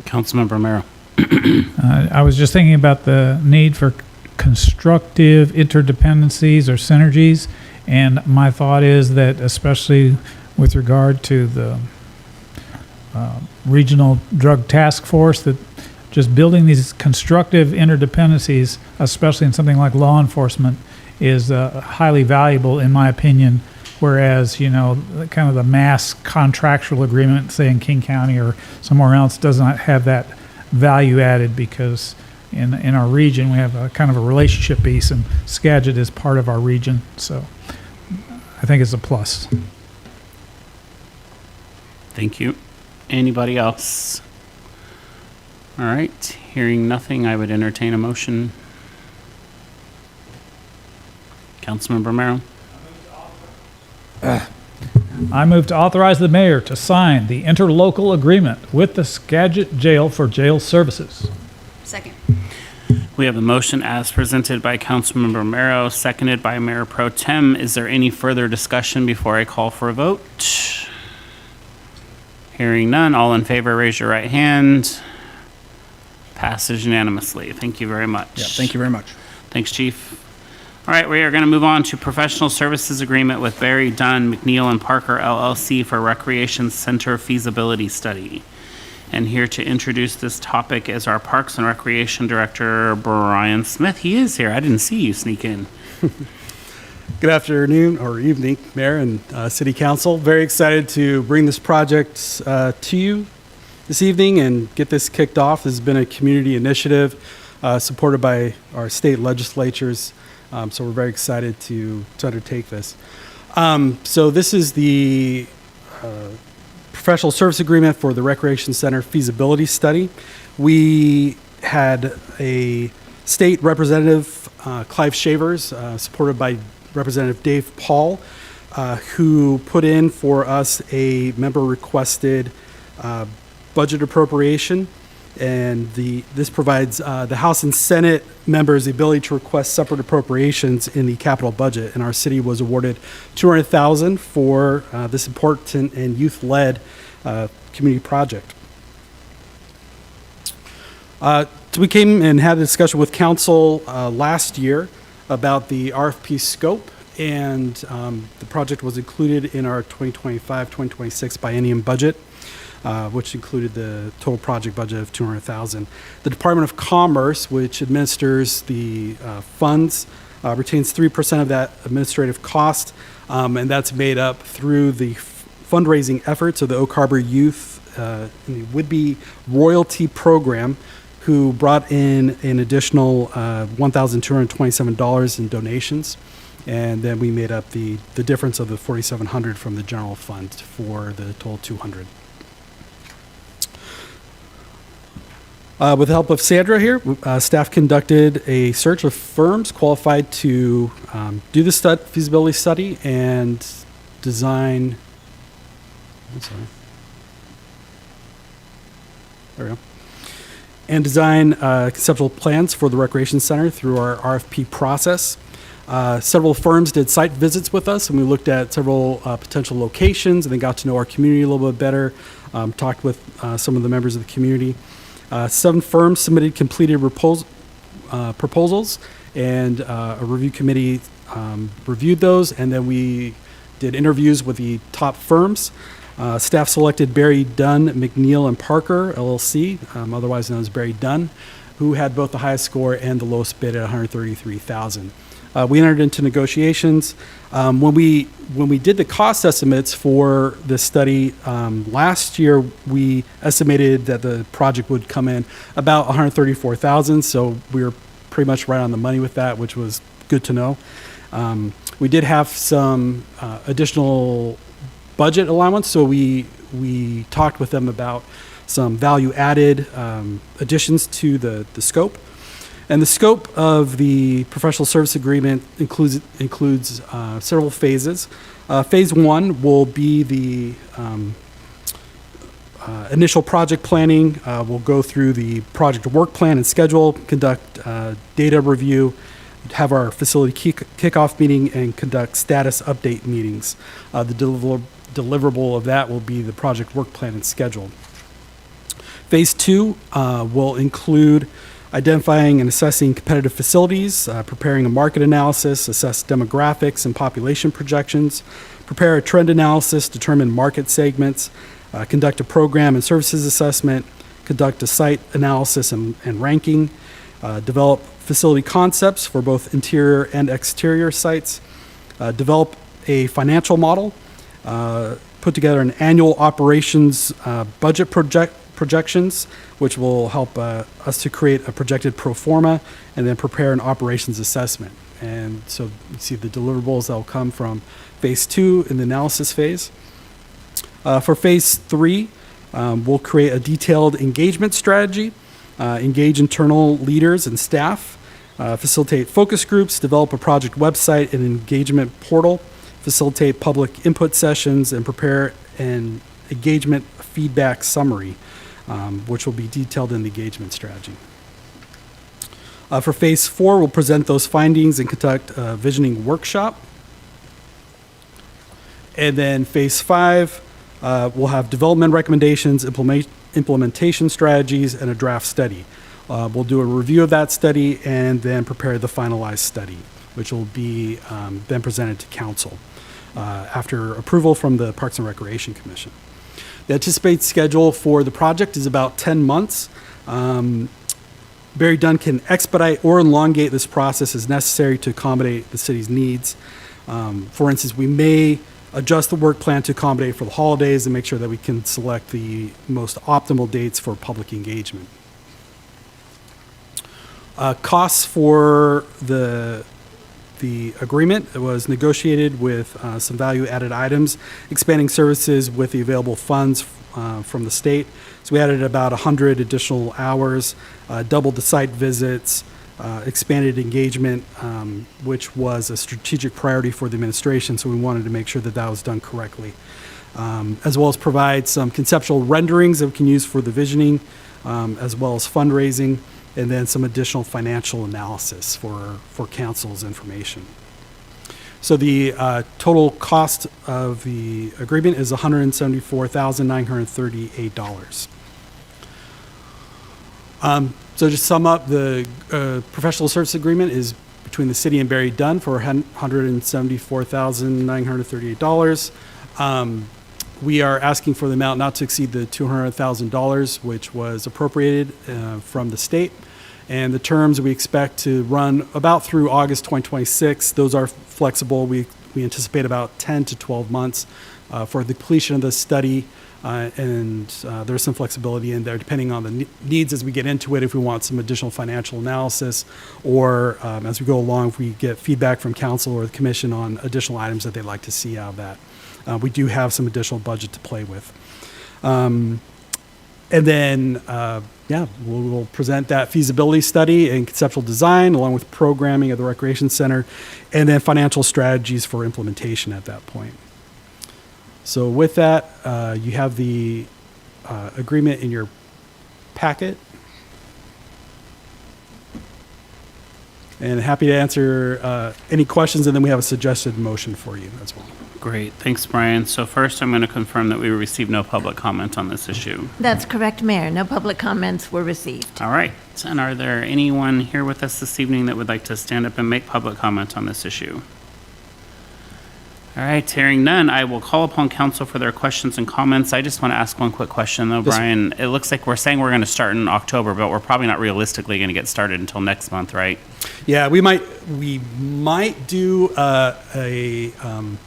Councilmember Merrill. I was just thinking about the need for constructive interdependencies or synergies, and my thought is that especially with regard to the regional drug task force, that just building these constructive interdependencies, especially in something like law enforcement, is highly valuable in my opinion. Whereas, kind of the mass contractual agreement, say in King County or somewhere else, does not have that value added, because in our region we have a kind of a relationship piece, and Skagit is part of our region. So I think it's a plus. Thank you. Anybody else? All right, hearing nothing, I would entertain a motion. Councilmember Merrill. I move to authorize the mayor to sign the interlocal agreement with the Skagit Jail for jail services. Second. We have the motion as presented by Councilmember Merrow, seconded by Mayor Pro Tem. Is there any further discussion before I call for a vote? Hearing none, all in favor, raise your right hand. Passes unanimously. Thank you very much. Yeah, thank you very much. Thanks, Chief. All right, we are going to move on to professional services agreement with Barry Dunn, McNeil, and Parker LLC for Recreation Center feasibility study. And here to introduce this topic is our Parks and Recreation Director, Brian Smith. He is here. I didn't see you sneak in. Good afternoon or evening, Mayor and City Council. Very excited to bring this project to you this evening and get this kicked off. This has been a community initiative supported by our state legislatures. So we're very excited to undertake this. So this is the professional service agreement for the Recreation Center feasibility study. We had a state representative, Clive Shavers, supported by Representative Dave Paul, who put in for us a member requested budget appropriation. And this provides the House and Senate members the ability to request separate appropriations in the capital budget. And our city was awarded $200,000 for this important and youth-led community project. So we came and had a discussion with council last year about the RFP scope, and the project was included in our 2025-2026 biennium budget. Which included the total project budget of $200,000. The Department of Commerce, which administers the funds, retains 3% of that administrative cost, and that's made up through the fundraising efforts of the Oak Harbor Youth and the Would-Be Royalty Program, who brought in an additional $1,227 in donations. And then we made up the difference of the $4,700 from the general fund for the total $200,000. With the help of Sandra here, staff conducted a search of firms qualified to do the feasibility study and design. I'm sorry. There we go. And design conceptual plans for the Recreation Center through our RFP process. Several firms did site visits with us, and we looked at several potential locations, and they got to know our community a little bit better, talked with some of the members of the community. 7 firms submitted completed proposals, and a review committee reviewed those, and then we did interviews with the top firms. Staff selected Barry Dunn, McNeil, and Parker, LLC, otherwise known as Barry Dunn, who had both the highest score and the lowest bid at $133,000. We entered into negotiations. When we did the cost estimates for this study last year, we estimated that the project would come in about $134,000. So we were pretty much right on the money with that, which was good to know. We did have some additional budget allowance, so we talked with them about some value-added additions to the scope. And the scope of the professional service agreement includes several phases. Phase 1 will be the initial project planning. We'll go through the project work plan and schedule, conduct data review, have our facility kickoff meeting, and conduct status update meetings. The deliverable of that will be the project work plan and schedule. Phase 2 will include identifying and assessing competitive facilities, preparing a market analysis, assess demographics and population projections, prepare a trend analysis, determine market segments, conduct a program and services assessment, conduct a site analysis and ranking, develop facility concepts for both interior and exterior sites, develop a financial model, put together an annual operations budget projections, which will help us to create a projected pro forma, and then prepare an operations assessment. And so you see the deliverables that will come from phase 2 in the analysis phase. For phase 3, we'll create a detailed engagement strategy, engage internal leaders and staff, facilitate focus groups, develop a project website and engagement portal, facilitate public input sessions, and prepare an engagement feedback summary, which will be detailed in the engagement strategy. For phase 4, we'll present those findings and conduct a visioning workshop. And then phase 5, we'll have development recommendations, implementation strategies, and a draft study. We'll do a review of that study and then prepare the finalized study, which will be then presented to council after approval from the Parks and Recreation Commission. The anticipated schedule for the project is about 10 months. Barry Dunn can expedite or elongate this process as necessary to accommodate the city's needs. For instance, we may adjust the work plan to accommodate for the holidays and make sure that we can select the most optimal dates for public engagement. Costs for the agreement was negotiated with some value-added items, expanding services with the available funds from the state. So we added about 100 additional hours, doubled the site visits, expanded engagement, which was a strategic priority for the administration, so we wanted to make sure that that was done correctly. As well as provide some conceptual renderings that we can use for the visioning, as well as fundraising, and then some additional financial analysis for council's information. So the total cost of the agreement is $174,938. So just sum up, the professional service agreement is between the city and Barry Dunn for $174,938. We are asking for the amount not to exceed the $200,000, which was appropriated from the state. And the terms we expect to run about through August 2026. Those are flexible. We anticipate about 10 to 12 months for the completion of the study. And there's some flexibility in there depending on the needs as we get into it, if we want some additional financial analysis, or as we go along, if we get feedback from council or the commission on additional items that they'd like to see out of that. We do have some additional budget to play with. And then, we'll present that feasibility study and conceptual design along with programming of the recreation center, and then financial strategies for implementation at that point. So with that, you have the agreement in your packet. And happy to answer any questions, and then we have a suggested motion for you as well. Great. Thanks, Brian. So first, I'm going to confirm that we received no public comment on this issue. That's correct, Mayor. No public comments were received. All right. And are there anyone here with us this evening that would like to stand up and make public comment on this issue? All right, hearing none, I will call upon council for their questions and comments. I just want to ask one quick question, though, Yes, Brian. It looks like we're saying we're going to start in October, but we're probably not realistically going to get started until next month, right? Yeah, we might do a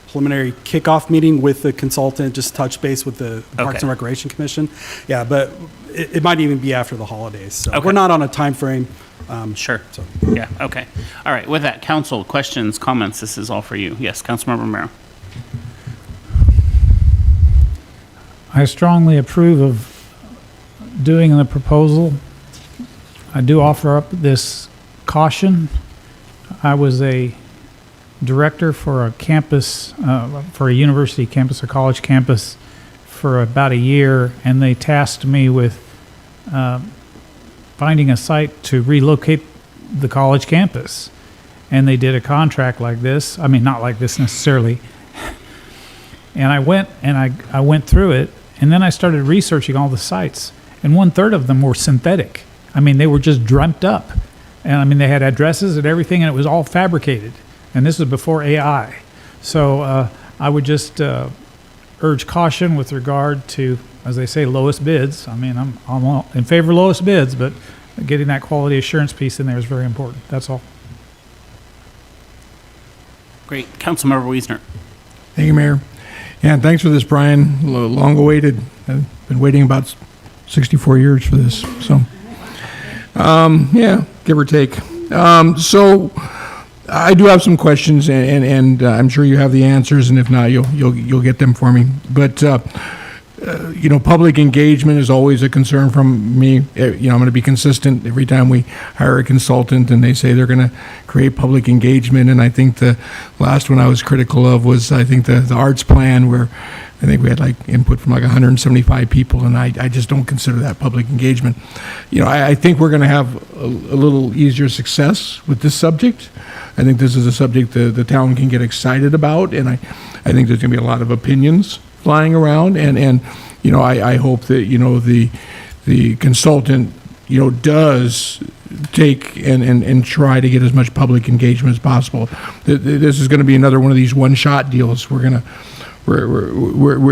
preliminary kickoff meeting with the consultant, just touch base with the Parks and Recreation Commission. Yeah, but it might even be after the holidays. So we're not on a time frame. Sure. So. Yeah, okay. All right, with that, council, questions, comments, this is all for you. Yes, Councilmember Romero. I strongly approve of doing the proposal. I do offer up this caution. I was a director for a campus, for a university campus, a college campus, for about a year, and they tasked me with finding a site to relocate the college campus. And they did a contract like this. I mean, not like this necessarily. And I went through it, and then I started researching all the sites, and 1/3 of them were synthetic. I mean, they were just dreamt up. And I mean, they had addresses and everything, and it was all fabricated. And this was before AI. So I would just urge caution with regard to, as they say, lowest bids. I mean, I'm all in favor of lowest bids, but getting that quality assurance piece in there is very important. That's all. Great. Councilmember Wiesner. Thank you, Mayor. Yeah, and thanks for this, Brian. Long awaited. I've been waiting about 64 years for this. So, yeah, give or take. So I do have some questions, and I'm sure you have the answers, and if not, you'll get them for me. But you know, public engagement is always a concern from me. You know, I'm going to be consistent every time we hire a consultant and they say they're going to create public engagement. And I think the last one I was critical of was, I think, the arts plan, where I think we had like input from like 175 people, and I just don't consider that public engagement. You know, I think we're going to have a little easier success with this subject. I think this is a subject the town can get excited about, and I think there's going to be a lot of opinions flying around, and you know, I hope that, you know, the consultant, you know, does take and try to get as much public engagement as possible. This is going to be another one of these one-shot deals. We're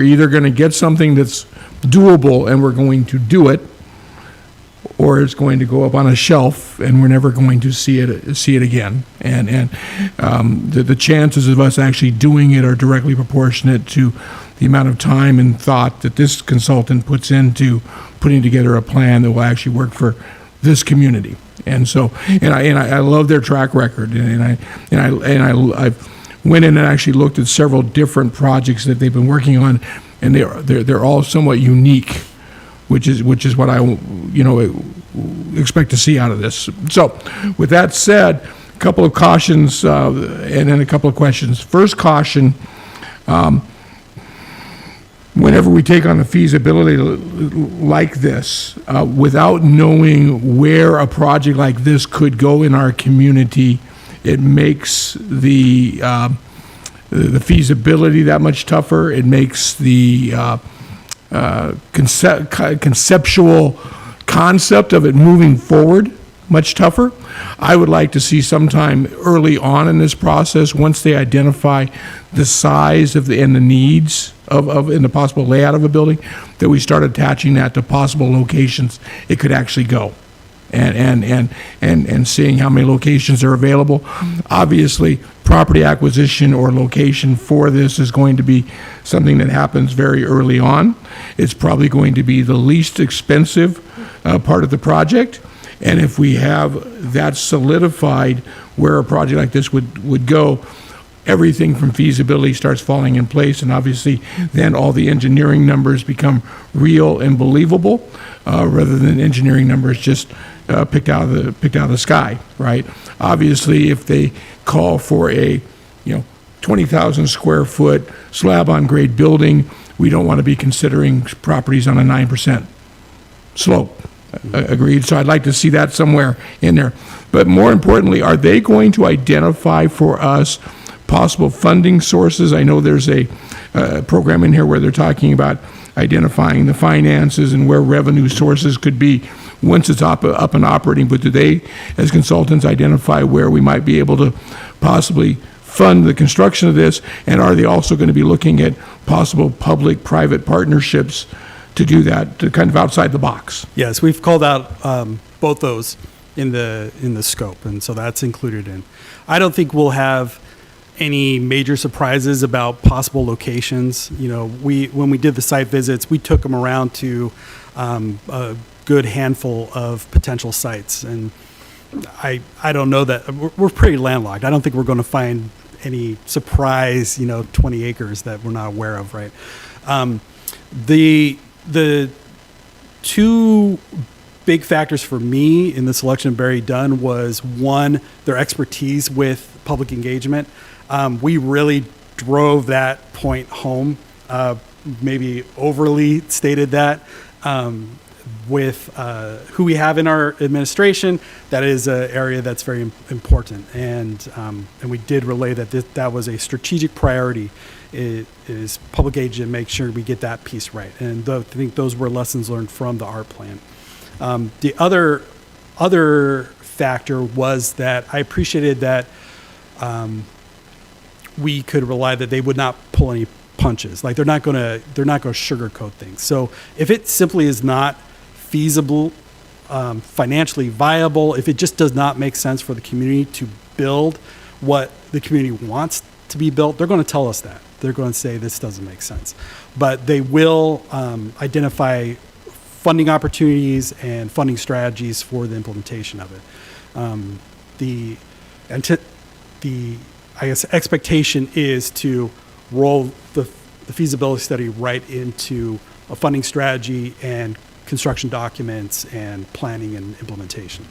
either going to get something that's doable and we're going to do it, or it's going to go up on a shelf and we're never going to see it again. And the chances of us actually doing it are directly proportionate to the amount of time and thought that this consultant puts into putting together a plan that will actually work for this community. And so, and I love their track record, and I've went in and actually looked at several different projects that they've been working on, and they're all somewhat unique, which is what I, you know, expect to see out of this. So, with that said, a couple of cautions and then a couple of questions. First caution. Whenever we take on a feasibility like this, without knowing where a project like this could go in our community, it makes the feasibility that much tougher. It makes the conceptual concept of it moving forward much tougher. I would like to see sometime early on in this process, once they identify the size of and the needs of and the possible layout of a building, that we start attaching that to possible locations it could actually go, and seeing how many locations are available. Obviously, property acquisition or location for this is going to be something that happens very early on. It's probably going to be the least expensive part of the project. And if we have that solidified where a project like this would go, everything from feasibility starts falling in place, and obviously then all the engineering numbers become real and believable, rather than engineering numbers just picked out of the sky, right? Obviously, if they call for a 20,000 square foot slab on grade building, we don't want to be considering properties on a 9% slope. Agreed. So I'd like to see that somewhere in there. But more importantly, are they going to identify for us possible funding sources? I know there's a program in here where they're talking about identifying the finances and where revenue sources could be once it's up and operating. But do they, as consultants, identify where we might be able to possibly fund the construction of this? And are they also going to be looking at possible public-private partnerships to do that, to kind of outside the box? Yes, we've called out both those in the scope, and so that's included in. I don't think we'll have any major surprises about possible locations. You know, when we did the site visits, we took them around to a good handful of potential sites, and I don't know that we're pretty landlocked. I don't think we're going to find any surprise, 20 acres that we're not aware of, right? The two big factors for me in the selection of Barry Dunn was, one, their expertise with public engagement. We really drove that point home, maybe overly stated that. With who we have in our administration, that is an area that's very important, and we did relay that that was a strategic priority. It is public engagement, make sure we get that piece right, and I think those were lessons learned from the art plan. The other factor was that I appreciated that we could rely that they would not pull any punches. Like they're not going to sugarcoat things. So if it simply is not feasible, financially viable, if it just does not make sense for the community to build what the community wants to be built, they're going to tell us that. They're going to say this doesn't make sense. But they will identify funding opportunities and funding strategies for the implementation of it. The I guess expectation is to roll the feasibility study right into a funding strategy and construction documents and planning and implementation.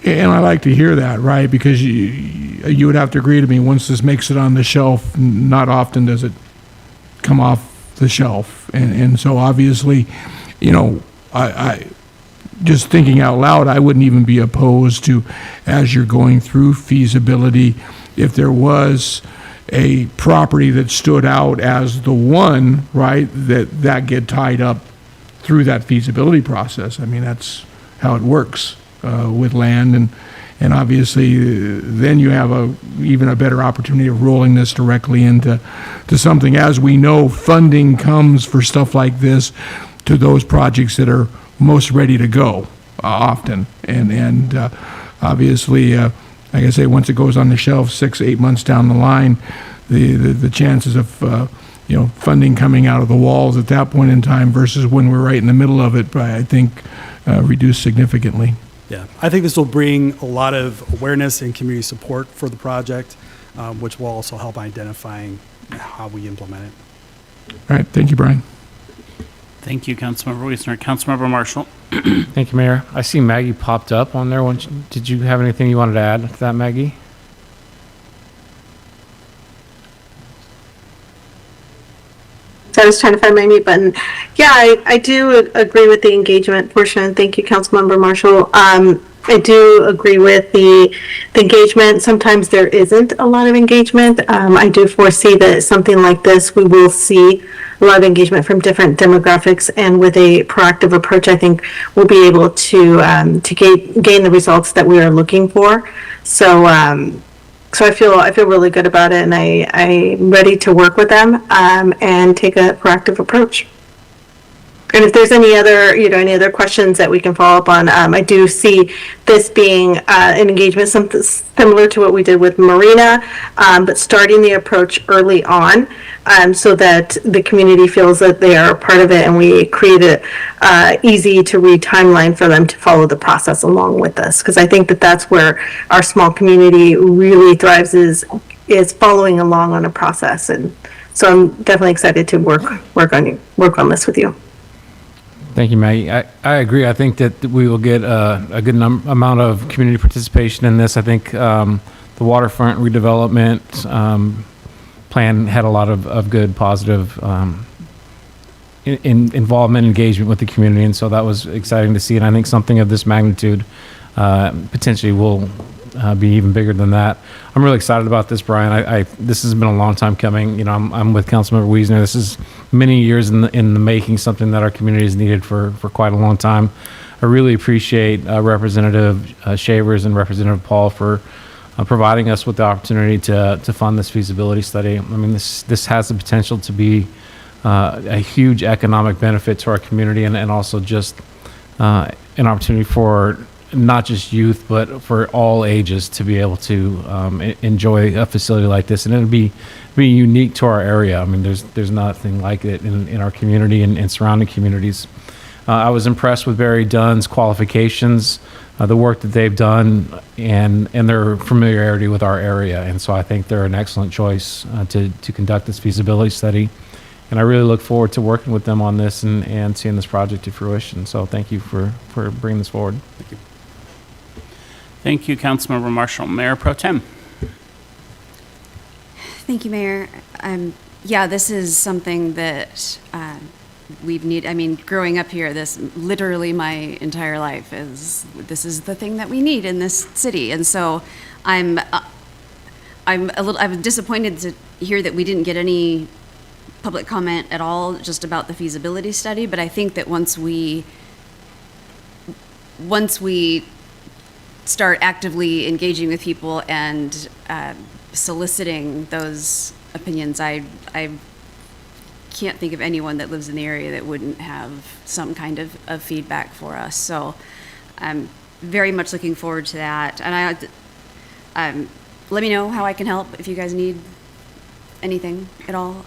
And I like to hear that, right? Because you would have to agree to me, once this makes it on the shelf, not often does it come off the shelf. And so obviously, you know, I just thinking out loud, I wouldn't even be opposed to, as you're going through feasibility, if there was a property that stood out as the one, right, that get tied up through that feasibility process. I mean, that's how it works with land, and obviously then you have even a better opportunity of rolling this directly into something. As we know, funding comes for stuff like this to those projects that are most ready to go often, and obviously, like I say, once it goes on the shelf 6-8 months down the line, the chances of funding coming out of the walls at that point in time versus when we're right in the middle of it, I think, reduce significantly. Yeah, I think this will bring a lot of awareness and community support for the project, which will also help identifying how we implement it. All right, thank you, Brian. Thank you, Councilmember Wiesner. Councilmember Marshall. Thank you, Mayor. I see Maggie popped up on there. Did you have anything you wanted to add to that, Maggie? I was trying to find my mute button. Yeah, I do agree with the engagement portion. Thank you, Councilmember Marshall. I do agree with the engagement. Sometimes there isn't a lot of engagement. I do foresee that something like this, we will see a lot of engagement from different demographics, and with a proactive approach, I think we'll be able to gain the results that we are looking for. So I feel really good about it, and I'm ready to work with them and take a proactive approach. And if there's any other questions that we can follow up on, I do see this being an engagement something similar to what we did with Marina, but starting the approach early on, so that the community feels that they are a part of it, and we create a easy to read timeline for them to follow the process along with us. Because I think that that's where our small community really thrives, is following along on a process. And so I'm definitely excited to work on this with you. Thank you, Maggie. I agree. I think that we will get a good amount of community participation in this. I think the waterfront redevelopment plan had a lot of good, positive involvement and engagement with the community, and so that was exciting to see. And I think something of this magnitude potentially will be even bigger than that. I'm really excited about this, Brian. This has been a long time coming. You know, I'm with Councilmember Wiesner. This is many years in the making, something that our community has needed for quite a long time. I really appreciate Representative Shavers and Representative Paul for providing us with the opportunity to fund this feasibility study. I mean, this has the potential to be a huge economic benefit to our community, and also just an opportunity for not just youth, but for all ages to be able to enjoy a facility like this. And it'll be unique to our area. I mean, there's nothing like it in our community and surrounding communities. I was impressed with Barry Dunn's qualifications, the work that they've done, and their familiarity with our area. And so I think they're an excellent choice to conduct this feasibility study. And I really look forward to working with them on this and seeing this project to fruition. So thank you for bringing this forward. Thank you, Councilmember Marshall. Mayor Pro Tem. Thank you, Mayor. Yeah, this is something that we've I mean, growing up here, this literally my entire life this is the thing that we need in this city. And so I'm disappointed to hear that we didn't get any public comment at all just about the feasibility study. But I think that once we start actively engaging with people and soliciting those opinions, I can't think of anyone that lives in the area that wouldn't have some kind of feedback for us. So I'm very much looking forward to that. And let me know how I can help if you guys need anything at all.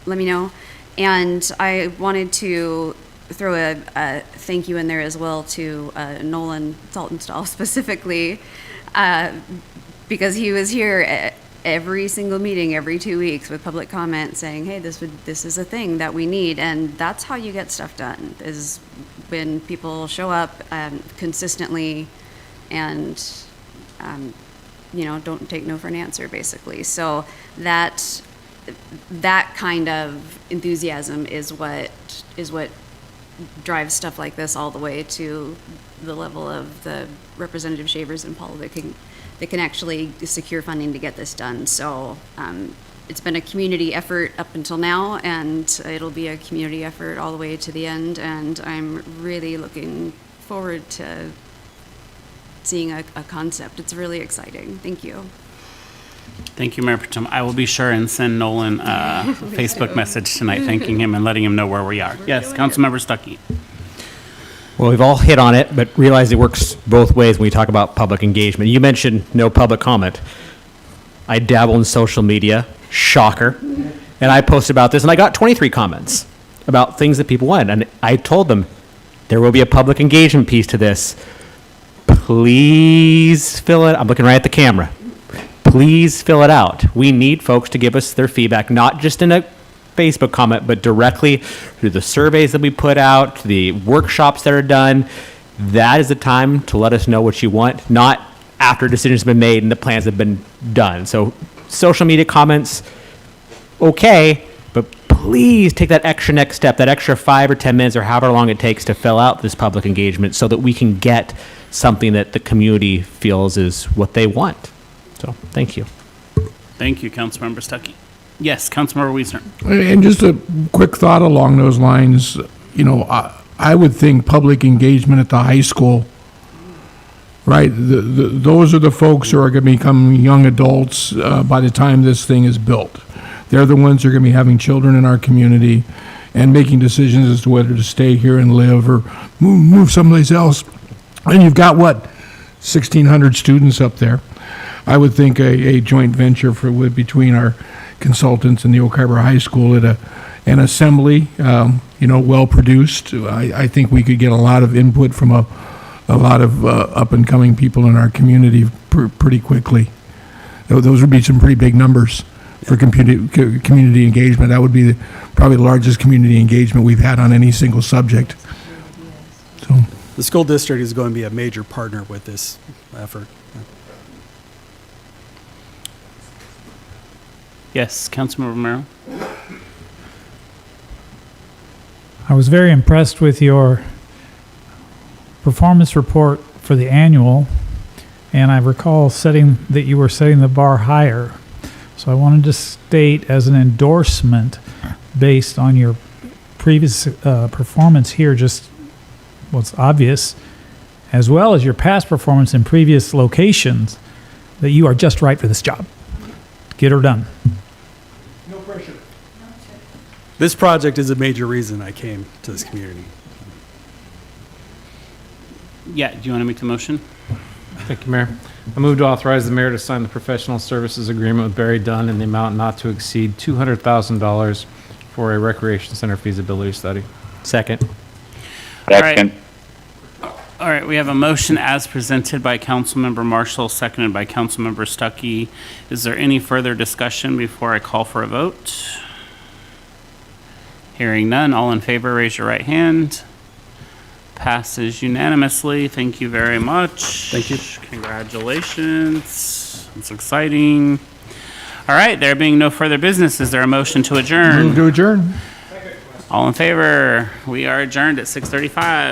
Let me know. And I wanted to throw a thank you in there as well to Nolan Saltonstall specifically, because he was here at every single meeting every 2 weeks with public comment saying, hey, this is a thing that we need. And that's how you get stuff done, is when people show up consistently and don't take no for an answer, basically. So that kind of enthusiasm is what drives stuff like this all the way to the level of the Representative Shavers and Paul that can actually secure funding to get this done. So it's been a community effort up until now, and it'll be a community effort all the way to the end. And I'm really looking forward to seeing a concept. It's really exciting. Thank you. Thank you, Mayor Pro Tem. I will be sure and send Nolan a Facebook message tonight, thanking him and letting him know where we are. Yes, Councilmember Stuckey. Well, we've all hit on it, but realize it works both ways when we talk about public engagement. You mentioned no public comment. I dabble in social media, shocker, and I posted about this, and I got 23 comments about things that people wanted. And I told them there will be a public engagement piece to this. Please fill it. I'm looking right at the camera. Please fill it out. We need folks to give us their feedback, not just in a Facebook comment, but directly through the surveys that we put out, the workshops that are done. That is the time to let us know what you want, not after decisions have been made and the plans have been done. So social media comments, okay, but please take that extra next step, that extra 5 or 10 minutes or however long it takes to fill out this public engagement so that we can get something that the community feels is what they want. So thank you. Thank you, Councilmember Stuckey. Yes, Councilmember Wiesner. And just a quick thought along those lines, I would think public engagement at the high school, right? Those are the folks who are going to become young adults by the time this thing is built. They're the ones who are going to be having children in our community and making decisions as to whether to stay here and live or move someplace else. And you've got, 1,600 students up there. I would think a joint venture between our consultants and the Oak Harbor High School at an assembly, well produced. I think we could get a lot of input from a lot of up and coming people in our community pretty quickly. Those would be some pretty big numbers for community engagement. That would be probably the largest community engagement we've had on any single subject. So The school district is going to be a major partner with this effort. Yes, Councilmember Romero. I was very impressed with your performance report for the annual, and I recall that you were setting the bar higher. So I wanted to state as an endorsement based on your previous performance here, just what's obvious, as well as your past performance in previous locations, that you are just right for this job. Get her done. no pressure. This project is a major reason I came to this community. Yeah, do you want to make the motion? Thank you, Mayor. I move to authorize the mayor to sign the professional services agreement with Barry Dunn in the amount not to exceed $200,000 for a recreation center feasibility study. Second. Second. All right, we have a motion as presented by Councilmember Marshall, seconded by Councilmember Stuckey. Is there any further discussion before I call for a vote? Hearing none, all in favor, raise your right hand. Passes unanimously. Thank you very much. Thank you. Congratulations. It's exciting. All right, there being no further business, is there a motion to adjourn? Move to adjourn. All in favor? We are adjourned at 6:35.